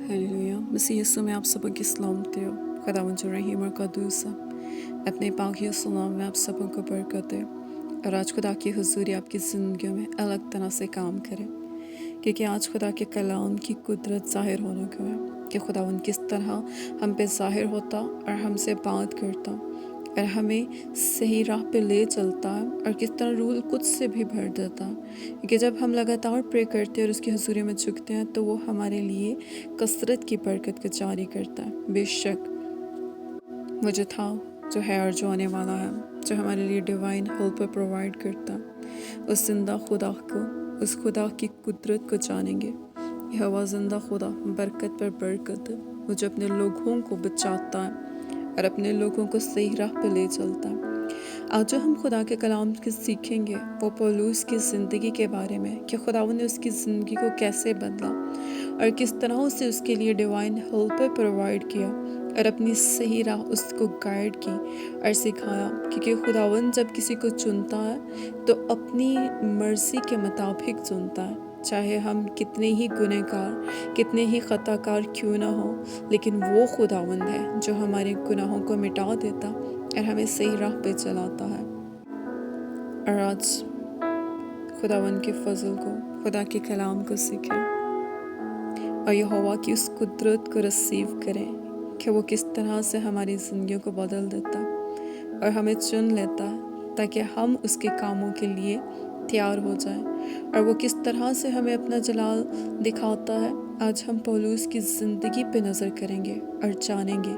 Hallelujah. मसीह यीशु में आप सबों की सलामती हो। खुदावंद जो रहीम और कदूस है, अपने पाक यीशु नाम में आप सबों को बरकत है और आज खुदा की हुजूरी आपकी ज़िंदगियों में अलग तरह से काम करे, क्योंकि आज खुदा के कलाम की कुदरत ज़ाहिर होने को है कि खुदावंद किस तरह हम पे ज़ाहिर होता और हमसे बात करता और हमें सही राह पे ले चलता है और किस तरह रूह कुछ से भी भर देता है। क्योंकि जब हम लगातार प्रे करते हैं और उसकी हुजूरी में झुकते हैं तो वो हमारे लिए कसरत की बरकत को जारी करता है। बेशक वो जो था, जो है और जो आने वाला है, जो हमारे लिए डिवाइन हेल्प प्रोवाइड करता है, उस जिंदा खुदा को, उस खुदा की कुदरत को जानेंगे। यहोवा जिंदा खुदा बरकत पर बरकत है, वो जो अपने लोगों को बचाता है और अपने लोगों को सही राह पे ले चलता है। आज जो हम खुदा के कलाम के सीखेंगे वो पौलुस की ज़िंदगी के बारे में, कि खुदावंद ने उसकी ज़िंदगी को कैसे बदला और किस तरह उसे उसके लिए डिवाइन हेल्प प्रोवाइड किया और अपनी सही राह उसको गाइड की और सिखाया। क्योंकि खुदावंद जब किसी को चुनता है तो अपनी मर्जी के मुताबिक चुनता है, चाहे हम कितने ही गुनहगार, कितने ही खताकार क्यों ना हो, लेकिन वो खुदावंद है जो हमारे गुनाहों को मिटा देता और हमें सही राह पे चलाता है। और आज खुदावंद के फजल को, खुदा के कलाम को सीखें और यहोवा की उस कुदरत को रिसीव करें कि वो किस तरह से हमारी ज़िंदगियों को बदल देता और हमें चुन लेता है ताकि हम उसके कामों के लिए तैयार हो जाएं, और वो किस तरह से हमें अपना जलाल दिखाता है। आज हम पौलुस की ज़िंदगी पे नज़र करेंगे और जानेंगे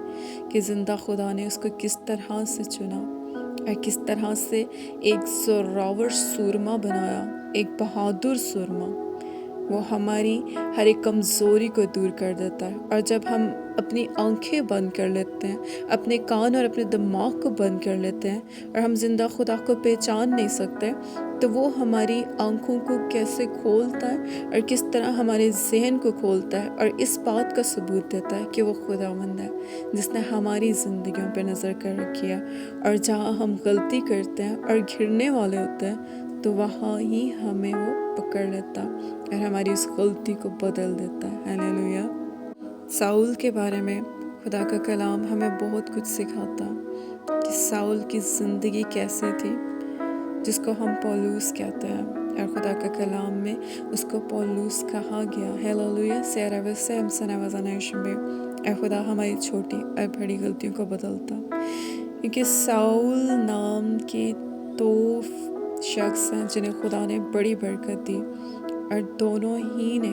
कि ज़िंदा खुदा ने उसको किस तरह से चुना और किस तरह से एक जोरावर सूरमा बनाया, एक बहादुर सूरमा। वो हमारी हर एक कमज़ोरी को दूर कर देता है। और जब हम अपनी आंखें बंद कर लेते हैं, अपने कान और अपने दिमाग को बंद कर लेते हैं और हम जिंदा खुदा को पहचान नहीं सकते, तो वो हमारी आंखों को कैसे खोलता है और किस तरह हमारे जहन को खोलता है और इस बात का सबूत देता है कि वो खुदावंद है जिसने हमारी ज़िंदगियों पर नज़र कर रखी है। और जहाँ हम गलती करते हैं और घिरने वाले होते हैं तो वहाँ ही हमें वो पकड़ लेता और हमारी उस गलती को बदल देता है। हालेलुया। साउल के बारे में खुदा का कलाम हमें बहुत कुछ सिखाता कि साउल की ज़िंदगी कैसी थी, जिसको हम पौलुस कहते हैं, और खुदा का कलाम में उसको पौलुस कहा गया। हालेलुया। और खुदा हमारी छोटी और बड़ी गलतियों को बदलता, क्योंकि साउल नाम के दो शख्स हैं जिन्हें खुदा ने बड़ी बरकत दी और दोनों ही ने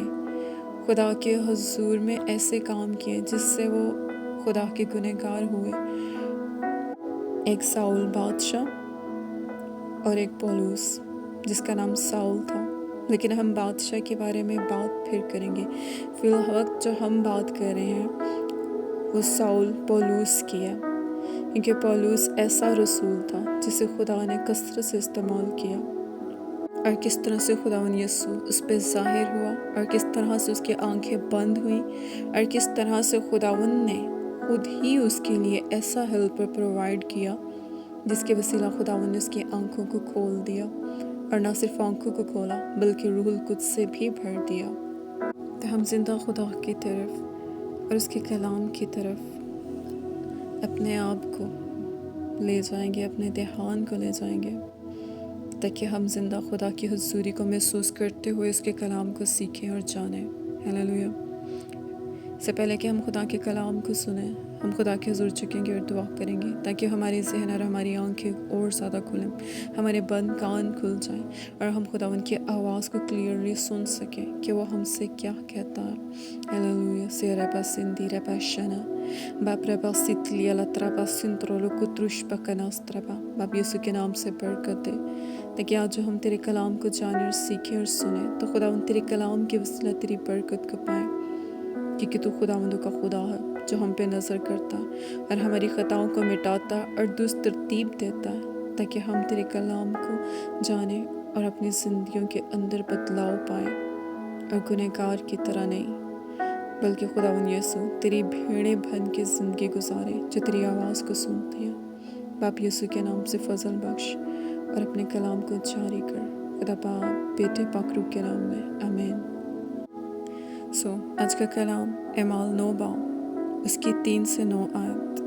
खुदा के हुजूर में ऐसे काम किए जिससे वो खुदा के गुनहगार हुए। एक साउल बादशाह और एक पौलुस जिसका नाम साउल था, लेकिन हम बादशाह के बारे में बात फिर करेंगे। फिलहाल जो हम बात कर रहे हैं वो साउल पौलुस की है, क्योंकि पौलुस ऐसा रसूल था जिसे खुदा ने कसरत से इस्तेमाल किया और किस तरह से खुदावन यीशु उस पर ज़ाहिर हुआ और किस तरह से उसकी आंखें बंद हुई और किस तरह से खुदावन ने खुद ही उसके लिए ऐसा हेल्पर प्रोवाइड किया जिसके वसीला खुदावन ने उसकी आंखों को खोल दिया, और ना सिर्फ आंखों को खोला बल्कि रूहुल कुद्स से भी भर दिया। तो हम जिंदा खुदा की तरफ और उसके कलाम की तरफ अपने आप को ले जाएंगे, अपने ध्यान को ले जाएंगे, ताकि हम जिंदा खुदा की हुजूरी को महसूस करते हुए उसके कलाम को सीखें और जानें। हालेलुया। इससे पहले कि हम खुदा के कलाम को सुने, हम खुदा के हुजूर झुकेंगे और दुआ करेंगे ताकि हमारे जहन और हमारी आंखें और ज़्यादा खुलें, हमारे बंद कान खुल जाएं और हम खुदावन की आवाज़ को क्लियरली सुन सकें कि वो हमसे क्या कहता है। हालेलुया। सेरेबा सिंदीरा पाशना बापरेबा सितलिया लत्रबा सिंत्रोलो कुत्रुश पकनास्त्रबा। बाप यीशु के नाम से बरकत दे, ताकि आज जो हम तेरे कलाम को जाने और सीखें और सुने तो खुदावन तेरे कलाम के वसीला तेरी बरकत को पाएं, क्योंकि तू खुदावंदों का खुदा है जो हम पे नज़र करता और हमारी ख़ताओं को मिटाता और दुरुस्त तरतीब देता है, ताकि हम तेरे कलाम को जाने और अपनी ज़िंदगियों के अंदर बदलाव पाएं और गुनहगार की तरह नहीं, बल्कि खुदावन यीशु तेरी भेड़ें बन के ज़िंदगी गुजारे जो तेरी आवाज़ को सुनती हैं। बाप यीशु के नाम से फजल बख्श और अपने कलाम को जारी कर, खुदा बाप बेटे पाक रूह के नाम में, आमीन। सो आज का कलाम एमाल 9 बाब उसकी 3 से 9 आयत।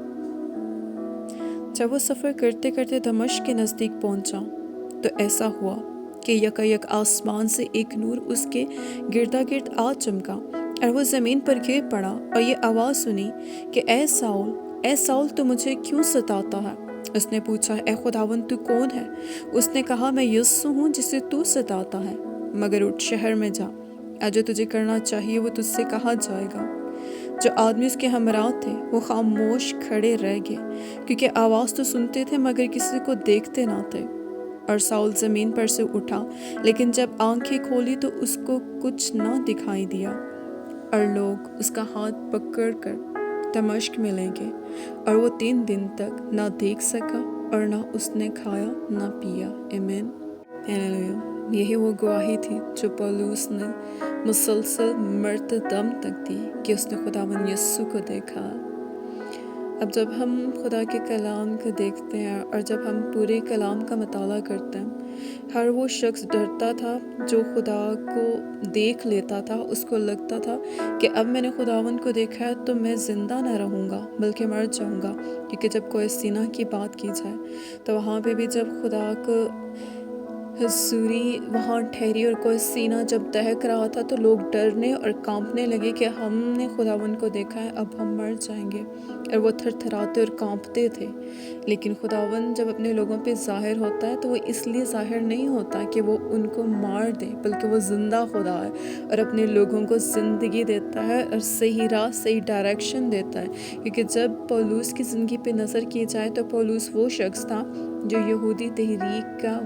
जब वो सफ़र करते करते दमिश्क के नज़दीक पहुंचा तो ऐसा हुआ कि यकायक आसमान से एक नूर उसके गिरदा गिर्द आ चमका और वो ज़मीन पर गिर पड़ा और ये आवाज़ सुनी कि ए साउल तू मुझे क्यों सताता है। उसने पूछा, ए खुदावन तू कौन है? उसने कहा, मैं यस्सु हूँ जिसे तू सताता है, मगर उठ शहर में जा, जो तुझे करना चाहिए वो तुझसे कहा जाएगा। जो आदमी उसके हमराह थे वो खामोश खड़े रह गए, क्योंकि आवाज़ तो सुनते थे मगर किसी को देखते ना थे। और साउल ज़मीन पर से उठा, लेकिन जब आंखें खोली तो उसको कुछ ना दिखाई दिया। और लोग उसका हाथ पकड़ कर दमिश्क में ले गए, और वो 3 दिन तक ना देख सका और ना उसने खाया ना पिया। आमीन, हालेलुया। यही वो गवाही थी जो पौलुस ने मुसलसल मरते दम तक दी कि उसने खुदावन यस्सु को देखा। अब जब हम खुदा के कलाम को देखते हैं और जब हम पूरे कलाम का मताला करते हैं, हर वो शख्स डरता था जो खुदा को देख लेता था। उसको लगता था कि अब मैंने खुदावन को देखा है तो मैं ज़िंदा ना रहूँगा बल्कि मर जाऊँगा। क्योंकि जब कोई सीना की बात की जाए तो वहाँ पे भी जब खुदा को हजूरी वहाँ ठहरी और कोई सीना जब दहक रहा था तो लोग डरने और कांपने लगे कि हमने खुदावन को देखा है, अब हम मर जाएंगे। और वो थरथराते और कांपते थे। लेकिन खुदावन जब अपने लोगों पे ज़ाहिर होता है तो वो इसलिए ज़ाहिर नहीं होता कि वो उनको मार दे, बल्कि वो ज़िंदा खुदा है और अपने लोगों को ज़िंदगी देता है और सही राह सही डायरेक्शन देता है। क्योंकि जब पौलुस की ज़िंदगी पे नज़र की जाए तो पौलुस वो शख्स था जो यहूदी तहरीक का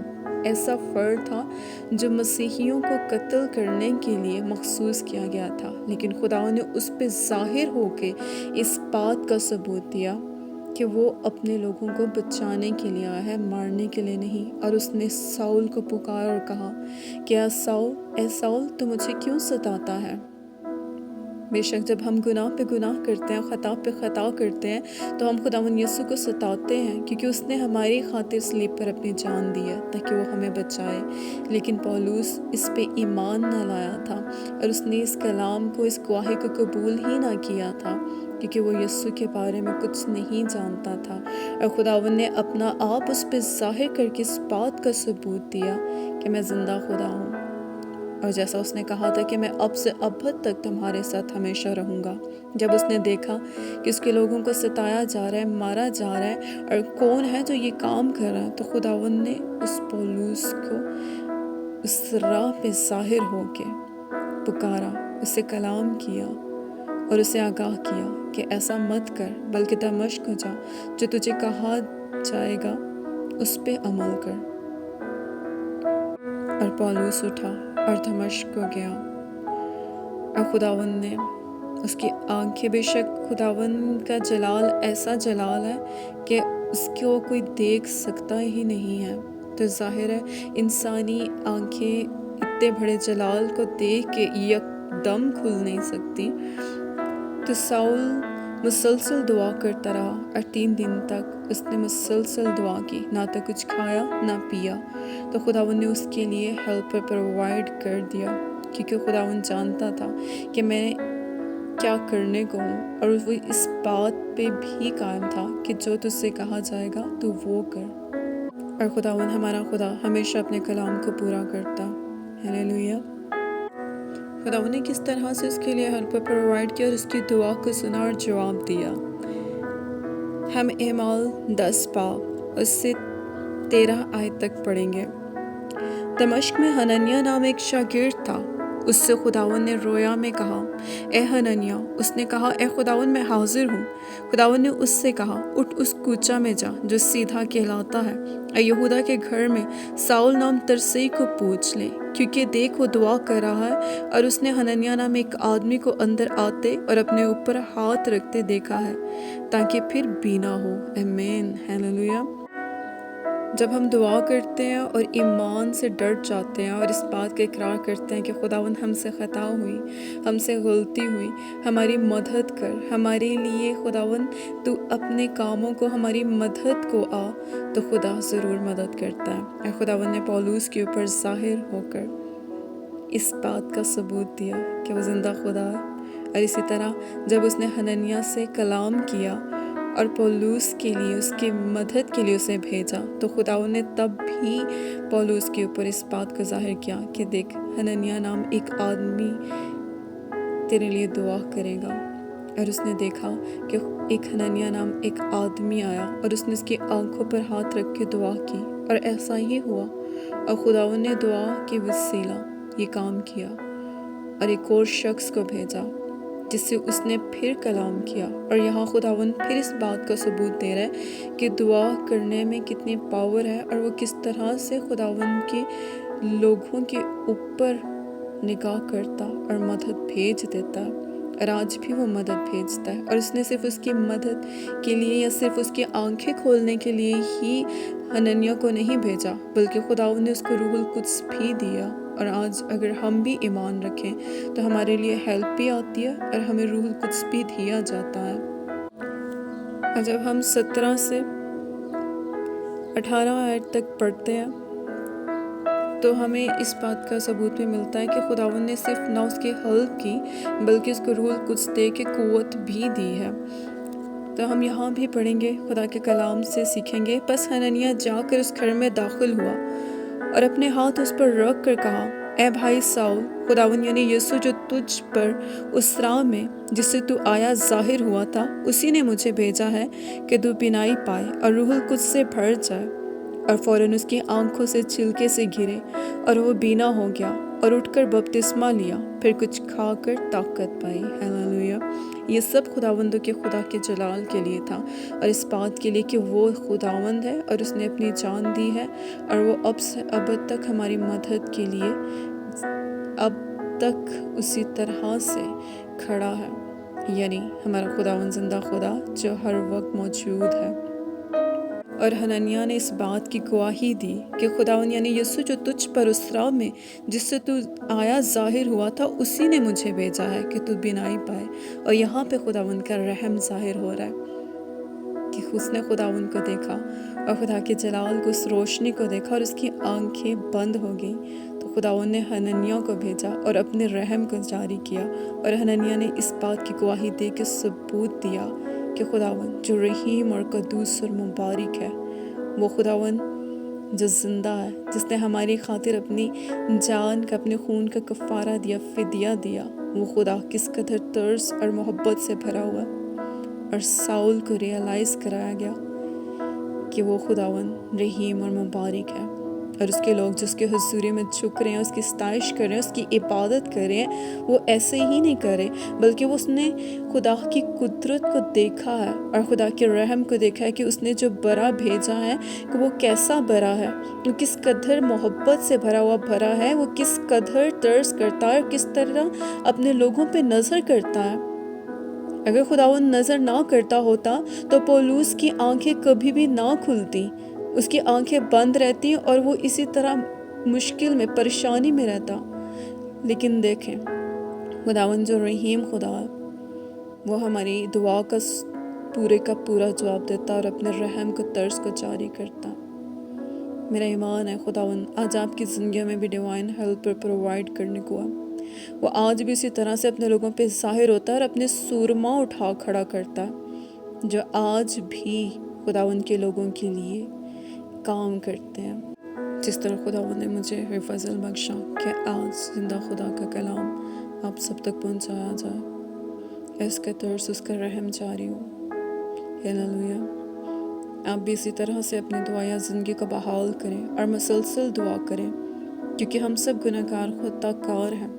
ऐसा फ़र्द था जो मसीहियों को कत्ल करने के लिए मखसूस किया गया था। लेकिन खुदा ने उस पर ज़ाहिर होके इस बात का सबूत दिया कि वो अपने लोगों को बचाने के लिए आया है, मारने के लिए नहीं। और उसने साउल को पुकारा और कहा कि ए साउल तू मुझे क्यों सताता है। बेशक जब हम गुनाह पे गुनाह करते हैं, ख़ता पे ख़ता करते हैं तो हम खुदावन यीशु को सताते हैं, क्योंकि उसने हमारी खातिर सलीब पर अपनी जान दी है ताकि वो हमें बचाए। लेकिन पौलुस इस पे ईमान ना लाया था और उसने इस कलाम को, इस गवाही को कबूल ही ना किया था, क्योंकि वो यीशु के बारे में कुछ नहीं जानता था। और खुदावन ने अपना आप उस पर ज़ाहिर करके इस बात का सबूत दिया कि मैं ज़िंदा खुदा हूँ। और जैसा उसने कहा था कि मैं अब से अब तक तुम्हारे साथ हमेशा रहूँगा। जब उसने देखा कि उसके लोगों को सताया जा रहा है, मारा जा रहा है, और कौन है जो ये काम कर रहा है, तो खुदावन ने उस पौलुस को उस राह पे ज़ाहिर होके पुकारा, उसे कलाम किया और उसे आगाह किया कि ऐसा मत कर, बल्कि दमिश्क को जा, जो तुझे कहा जाएगा उस पे अमल कर। और पौलुस उठा और दमिश्क को गया। और खुदावन ने उसकी आंखें, बेशक खुदावन का जलाल ऐसा जलाल है कि उसको कोई देख सकता ही नहीं है। तो जाहिर है इंसानी आंखें इतने बड़े जलाल को देख के एकदम खुल नहीं सकती। तो साउल मुसलसल दुआ करता रहा और 3 दिन तक उसने मुसलसल दुआ की, ना तो कुछ खाया ना पिया। तो खुदावन ने उसके लिए हेल्पर प्रोवाइड कर दिया, क्योंकि खुदावन जानता था कि मैं क्या करने को हूँ। और वो इस बात पे भी कायम था कि जो तुझसे कहा जाएगा तू वो कर। और खुदावन हमारा खुदा हमेशा अपने कलाम को पूरा करता। हालेलुया। खुदावन ने किस तरह से उसके लिए हेल्पर प्रोवाइड किया और उसकी दुआ को सुना और जवाब दिया। हम एमाल 10 बाब उससे 13 आयत तक पढ़ेंगे। दमिश्क में हनन्याह नाम एक शागिर्द था। उससे खुदावन ने रोया में कहा, ए हनन्याह। उसने कहा, ए खुदावन मैं हाजिर हूँ। खुदावन ने उससे कहा, उठ उस कूचा में जा जो सीधा कहलाता है, और यहूदा के घर में साउल नाम तरसई को पूछ ले, क्योंकि देख वो दुआ कर रहा है। और उसने हनन्याह नाम एक आदमी को अंदर आते और अपने ऊपर हाथ रखते देखा है, ताकि फिर बीना हो। आमीन, हालेलुया। जब हम दुआ करते हैं और ईमान से डर जाते हैं और इस बात का इकरार करते हैं कि खुदावन हमसे ख़ता हुई, हमसे गलती हुई, हमारी मदद कर, हमारे लिए खुदावन तू अपने कामों को, हमारी मदद को आ, तो खुदा ज़रूर मदद करता है। और खुदावन ने पौलुस के ऊपर ज़ाहिर होकर इस बात का सबूत दिया कि वो ज़िंदा खुदा है। और इसी तरह जब उसने हनन्याह से कलाम किया और पौलुस के लिए उसकी मदद के लिए उसे भेजा, तो खुदावंद ने तब भी पौलुस के ऊपर इस बात को जाहिर किया कि देख, हनन्याह नाम एक आदमी तेरे लिए दुआ करेगा। और उसने देखा कि एक हनन्याह नाम एक आदमी आया और उसने उसकी आंखों पर हाथ रख के दुआ की, और ऐसा ही हुआ। और खुदावंद ने दुआ के वसीला ये काम किया और एक और शख्स को भेजा जिससे उसने फिर कलाम किया। और यहाँ खुदावंद फिर इस बात का सबूत दे रहा है कि दुआ करने में कितनी पावर है और वो किस तरह से खुदावंद के लोगों के ऊपर निगाह करता और मदद भेज देता है। और आज भी वो मदद भेजता है। और उसने सिर्फ उसकी मदद के लिए या सिर्फ उसकी आंखें खोलने के लिए ही हनन्याह को नहीं भेजा, बल्कि खुदावंद ने उसको रूहुल कुद्स भी दिया। और आज अगर हम भी ईमान रखें तो हमारे लिए हेल्प भी आती है और हमें रूहुल कुद्स भी दिया जाता है। और जब हम 17 से 18 आयत तक पढ़ते हैं तो हमें इस बात का सबूत भी मिलता है कि खुदावंद ने सिर्फ ना उसकी हेल्प की बल्कि उसको रूहुल कुद्स दे के कुव्वत भी दी है। तो हम यहाँ भी पढ़ेंगे, खुदा के कलाम से सीखेंगे। बस हनन्याह जाकर उस घर में दाखिल हुआ और अपने हाथ उस पर रख कर कहा, ए भाई साउल, खुदावंद यानी यीशु जो तुझ पर उस राह में जिससे तू आया जाहिर हुआ था, उसी ने मुझे भेजा है कि तू बीनाई पाए और रूहुल कुद्स से भर जाए। और फौरन उसकी आंखों से छिलके से गिरे और वो बीना हो गया और उठकर बपतिस्मा लिया, फिर कुछ खाकर ताकत पाई। हालेलुया। ये सब खुदावंद के खुदा के जलाल के लिए था और इस बात के लिए कि वो खुदावंद है और उसने अपनी जान दी है और वो अब से अब तक हमारी मदद के लिए अब तक उसी तरह से खड़ा है, यानी हमारा खुदावंद जिंदा खुदा जो हर वक्त मौजूद है। और हनन्याह ने इस बात की गवाही दी कि खुदावंद यानी यीशु जो तुझ पर उस राह में जिससे तू आया जाहिर हुआ था, उसी ने मुझे भेजा है कि तू बीनाई पाए। और यहाँ पे खुदावंद का रहम जाहिर हो रहा है कि उसने खुदावंद को देखा और खुदा के जलाल को, उस रोशनी को देखा और उसकी आंखें बंद हो गई। तो खुदावंद ने हनन्याह को भेजा और अपने रहम को जारी किया। और हनन्याह ने इस बात की गवाही दे के सबूत दिया कि खुदावंद जो रहीम और कदूस और मुबारक है, वो खुदावंद जो जिंदा है, जिसने हमारी खातिर अपनी जान का, अपने खून का कफ़ारा दिया, फिदिया दिया, वो खुदा किस कदर तर्स और मोहब्बत से भरा हुआ। और साउल को रियलाइज़ कराया गया कि वो खुदावंद रहीम और मुबारक है और उसके लोग जो उसके हुजूरी में झुक रहे हैं, उसकी सताइश कर रहे हैं, उसकी इबादत कर रहे हैं, वो ऐसे ही नहीं कर रहे बल्कि वो उसने खुदा की कुदरत को देखा है और खुदा के रहम को देखा है कि उसने जो बरा भेजा है कि वो कैसा बरा है, वो किस कदर मोहब्बत से भरा हुआ भरा है, वो किस कदर तर्स करता है और किस तरह अपने लोगों पे नज़र करता है। अगर खुदावंद नज़र ना करता होता तो पौलुस की आंखें कभी भी ना खुलती, उसकी आंखें बंद रहती और वो इसी तरह मुश्किल में, परेशानी में रहता। लेकिन देखें, खुदावंद जो रहीम खुदा है, वो हमारी दुआ का पूरा जवाब देता और अपने रहम को, तर्स को जारी करता। मेरा ईमान है खुदावंद आज आपकी ज़िंदगी में भी डिवाइन हेल्पर प्रोवाइड करने को है। वो आज भी इसी तरह से अपने लोगों पे जाहिर होता है और अपने सूरमा उठा खड़ा करता है, जो आज भी खुदावंद के लोगों के लिए काम करते हैं। जिस तरह खुदावंद ने मुझे हिफाज़ल बख्शा कि आज जिंदा खुदा का कलाम आप सब तक पहुंचाया जाए, इसका तर्स, उसका रहम जारी हो। हालेलुया। आप भी इसी तरह से अपनी दुआ या ज़िंदगी को बहाल करें और मुसलसल दुआ करें, क्योंकि हम सब गुनहगार, खताकार हैं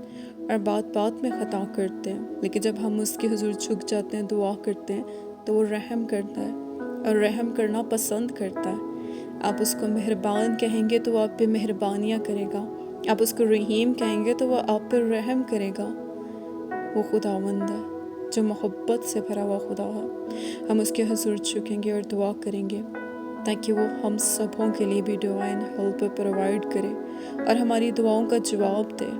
और बात बात में ख़ता करते हैं। लेकिन जब हम उसके हुजूर झुक जाते हैं, दुआ करते हैं, तो वो रहम करता है और रहम करना पसंद करता है। आप उसको मेहरबान कहेंगे तो वो आप पे मेहरबानियाँ करेगा, आप उसको रहीम कहेंगे तो वो आप पर रहम करेगा। वो खुदावंद है जो मोहब्बत से भरा हुआ खुदा है। हम उसके हुजूर झुकेंगे और दुआ करेंगे ताकि वो हम सबों के लिए भी डिवाइन हेल्प प्रोवाइड करे और हमारी दुआओं का जवाब दे।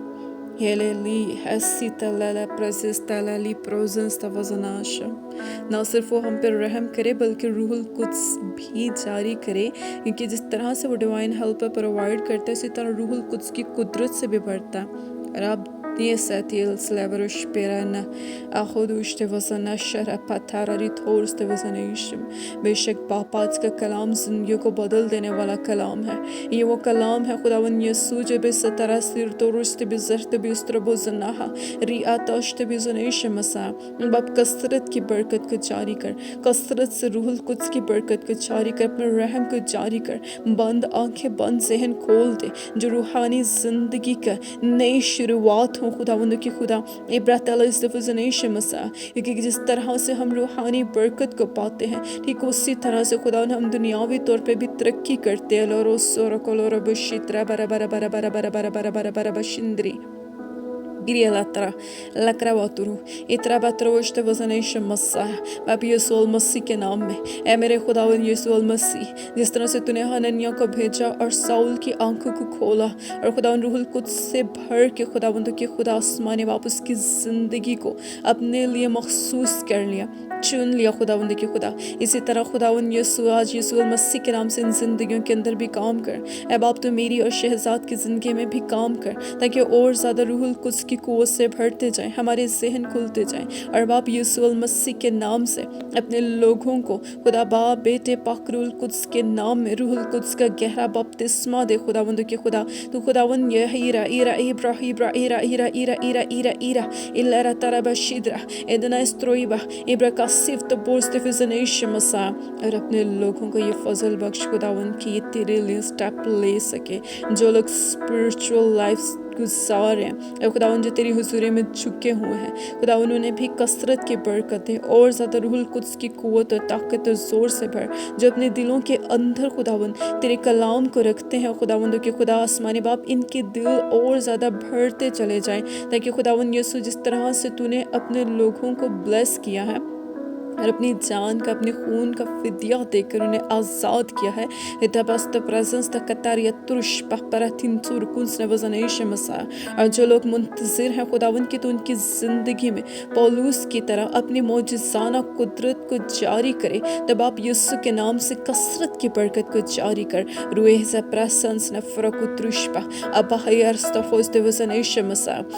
ना सिर्फ वो हम पर रहम करे बल्कि रूहुल कुद्स भी जारी करे, क्योंकि जिस तरह से वो डिवाइन हेल्प प्रोवाइड करता है, इसी तरह रूहुल कुद्स की कुदरत से भी बढ़ता है। رب Niesatil sleverus perana akhudus te वज़न शर पथारी थोर्स te वज़न इश्म बेशक पापाज का कलाम जिंदगियों को बदल देने वाला कलाम है ये वो कलाम है खुदावन यसू जो बेसतरा सिर तोरुस te बिज़र्त बिस्त्रबो जनाहा रियातश te बिज़नेश मसा बाप कसरत की बरकत को जारी कर कसरत से रूहुल कुद्स की बरकत को जारी कर अपने रहम को जारी कर बंद आंखें बंद जहन खोल दे जो रूहानी जिंदगी का नई शुरुआत हो खुदावंद की खुदा इब्रात मसा क्योंकि जिस तरह से हम रूहानी बरकत को पाते हैं ठीक उसी तरह से खुदा हम दुनियावी तौर पे भी तरक्की करते हैं लोरो सोरो कोलोरो बशित्रा बरा बरा बरा बरा बरा बरा बरा बरा बरा बशिंद्री Biri latra, lakra waturu, itra batrosh te वज़न मस्सा बाप यीशु मसीह के नाम में ऐ मेरे खुदावन यीशु मसीह जिस तरह से तूने हनन्याह को भेजा और साउल की आंखों को खोला और खुदावन रूहुल कुद्स से भर के खुदावंद के खुदा आसमानी बाप उसकी ज़िंदगी को अपने लिए मखसूस कर लिया चुन लिया खुदावंद की खुदा इसी तरह खुदावन यीशु आज यीशु मसीह के नाम से इन जिंदगियों के अंदर भी काम कर ऐ बाप तो मेरी और शहजाद की ज़िंदगी में भी काम कर ताकि और ज़्यादा रूहुल कुद्स की कुव्वत से भरते जाएं हमारे ज़हन खुलते जाएं और बाप यीशु मसीह के नाम से अपने लोगों को खुदा बाप बेटे पाक रूहुल कुद्स के नाम में रूहुल कुद्स का गहरा बपतिस्मा दे खुदावंद के खुदा तो खुदावन यह ईरा ईरा इब्रा इब्रा ईरा ईरा ईरा ईरा ईरा ईरा इल्ला तरबा शिद्रा एदना स्त्रोइबा इब्रा का सिफ्त बोस्ट फिजनेश मसा और अपने लोगों को ये फजल बख्श खुदावन की ये तेरे लिए स्टेप ले सके जो लोग स्पिरिचुअल लाइफ गुजार हैं खुदावन जो तेरी हुजूरी में झुके हुए हैं खुदावन उन्हें भी कसरत की बरकतें और ज़्यादा रूहुल कुद्स की कुव्वत और ताकत और ज़ोर से भर जो अपने दिलों के अंदर खुदावन तेरे कलाम को रखते हैं खुदावन के खुदा आसमानी बाप इनके दिल और ज़्यादा भरते चले जाएं ताकि खुदावन यीशु जिस तरह से तूने अपने लोगों को ब्लेस किया है और अपनी जान का अपने खून का फिदिया देकर उन्हें आज़ाद किया है और जो लोग मुंतज़िर हैं खुदावन की तो उनकी ज़िंदगी में पौलूस की तरह अपनी मौजज़ाना कुदरत को जारी करे तब आप यीशु के नाम से कसरत की बरकत को जारी कर रूहे से प्रेसेंस नफरकुत्रुशपा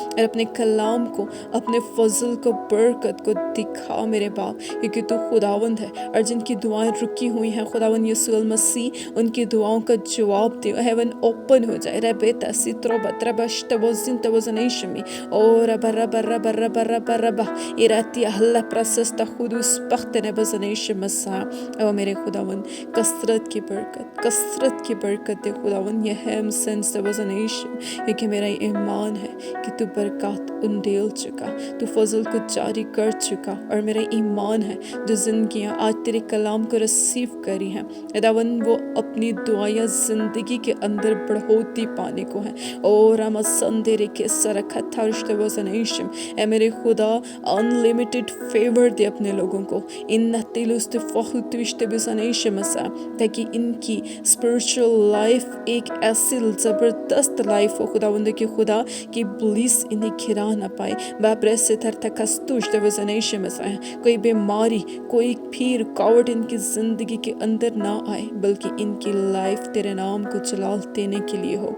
और अपने कलाम को अपने फजल को बरकत को दिखा मेरे बाप क्योंकि तू खुदावंद है और जिनकी दुआएं रुकी हुई हैं खुदावंद यीशु मसीह उनकी दुआओं का जवाब दे हेवन ओपन हो जाए रबेता सित्रोबा त्रबश तबोजिन तबोजनेशमी और रबा रबा रबा रबा रबा इराती अल्लाह प्रशस्त खुदुस पख्त नबजनेश मसा ओ मेरे खुदावंद कसरत की बरकत दे खुदावंद ये हम सेंस तबोजनेश क्योंकि मेरा ईमान है कि तू बरकत उंडेल चुका तू फजल को जारी कर चुका और मेरा ईमान है जो जिंदगियां आज तेरे कलाम को रिसीव करी हैं खुदावन वो अपनी दुआएं जिंदगी के अंदर बढ़ोती पाने को हैं और हम संदेरे के सरखत हर्षवसनेशम ए मेरे खुदा अनलिमिटेड फेवर दे अपने लोगों को इन नतिलुस्त फखुतविश्त बिसनेशम सा ताकि इनकी स्पिरिचुअल लाइफ एक ऐसी ज़बरदस्त लाइफ हो खुदावंद के खुदा की ब्लिस इन्हें घिरा ना पाए बापरे से थरथकस्तुश तवजनेशम सा कोई बीमारी कोई भी रुकावट इनकी ज़िंदगी के अंदर ना आए बल्कि इनकी लाइफ तेरे नाम को जलाल देने के लिए हो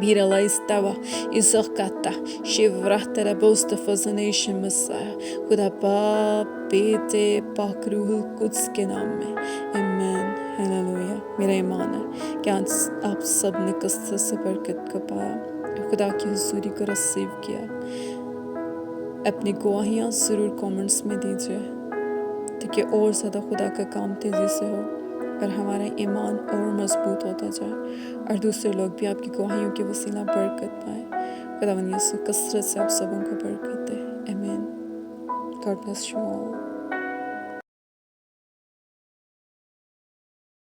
Bira istava izokata shivrahta rabosta फजनेश मसाया खुदा बाप बेटे पाक रूहुल कुद्स के नाम में आमीन हालेलुया मेरा ईमान है कि आज आप सब ने कसरत से बरकत को पाया खुदा की हुजूरी को रिसीव किया अपनी गवाहियाँ ज़रूर कमेंट्स में दीजिए ताकि और ज़्यादा खुदा का काम तेज़ी से हो और हमारा ईमान और मजबूत होता जाए और दूसरे लोग भी आपकी गवाहियों के वसीला बरकत पाए खुदावंद यीशु कसरत से आप सबों को बरकत दे आमीन गॉड ब्लेस यू ऑल